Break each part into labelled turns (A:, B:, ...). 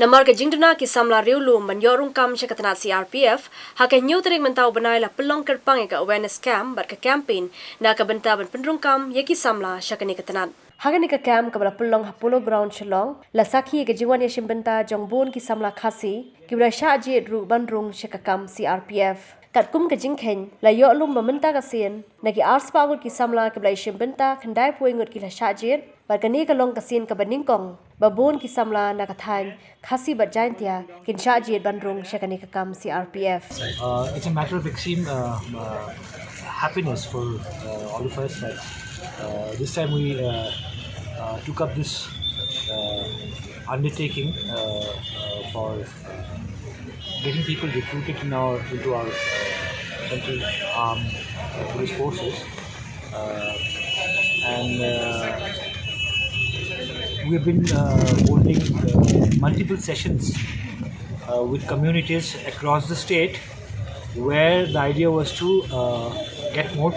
A: Namar ke jingdana ki Samla Riulu Rung Kam Shakatana CRPF hake new tarik mentau banai la pelong kerpang ka awareness camp bar ka campaign na ka benta ban Rung Kam yaki Samla Shakani katanan. Hagani ka camp ka bala pelong Apollo ground Shillong la sakhi ke jiwan yashim benta jongbon ki Samla Khasi ki bala Shah Jied Bun rung Shakakam CRPF. Kat kum ke jingkhen la yo lum mamenta ka sien na ki ars power ki Samla ke bala yashim benta khandai puingut ki la Shah Jied bar ka ni ka long ka Sien Kaba Nyngkong babon ki Samla na kathain Khasi bat Jaintia kin Shah Jied Bun rung Shakani kakam CRPF.
B: It's a matter of extreme happiness for all of us that this time we took up this undertaking for getting people recruited into our central armed police forces, and we have been holding multiple sessions with communities across the state, where the idea was to get more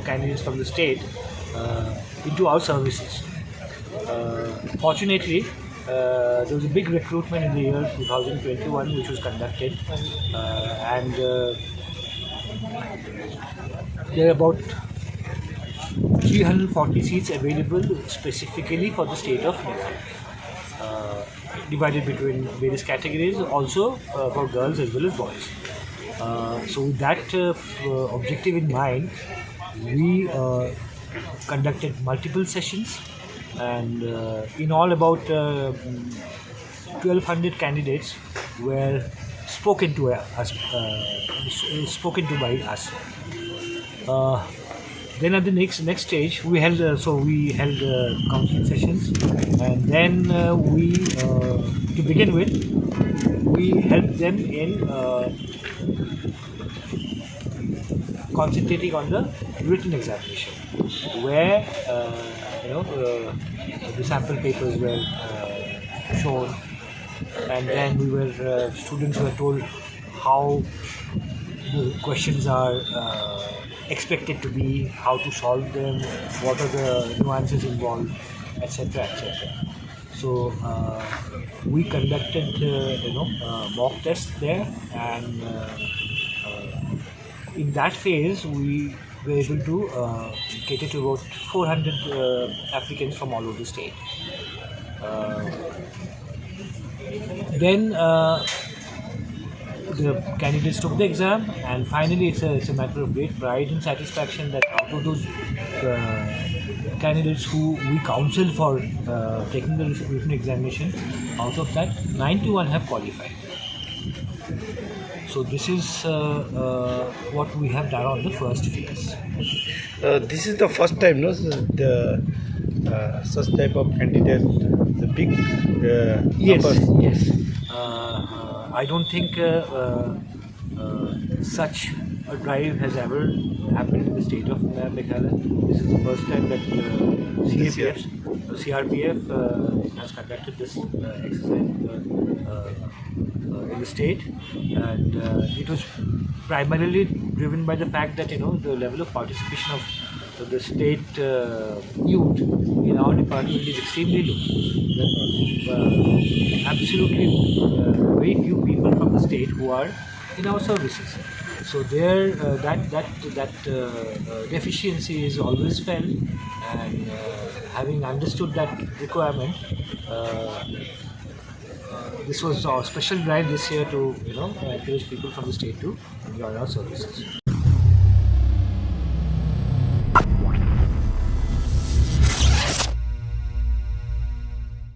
B: candidates from the state into our services. Fortunately, there was a big recruitment in the year 2021 which was conducted, and there are about 340 seats available specifically for the state of Meghalaya, divided between various categories, also for girls as well as boys. So with that objective in mind, we conducted multiple sessions, and in all about 1,200 candidates were spoken to by us. Then at the next stage, we held counseling sessions, and then to begin with, we helped them in concentrating on the written examination, where the sample papers were shown, and then students were told how the questions are expected to be, how to solve them, what are the nuances involved, etc., etc. So we conducted mock tests there, and in that phase we were able to cater to about 400 applicants from all over the state. Then the candidates took the exam, and finally it's a matter of great pride and satisfaction that out of those candidates who we counseled for taking the written examination, out of that 9 to 1 have qualified. So this is what we have done on the first phase.
C: This is the first time, no, the such type of candidate, the big numbers.
B: Yes. I don't think such a drive has ever happened in the state of Meghalaya. This is the first time that CRPF has conducted this exercise in the state, and it was primarily driven by the fact that the level of participation of the state youth in our department is extremely low. Absolutely very few people from the state who are in our services. So there, that deficiency is always felt, and having understood that requirement, this was our special drive this year to encourage people from the state to join our services.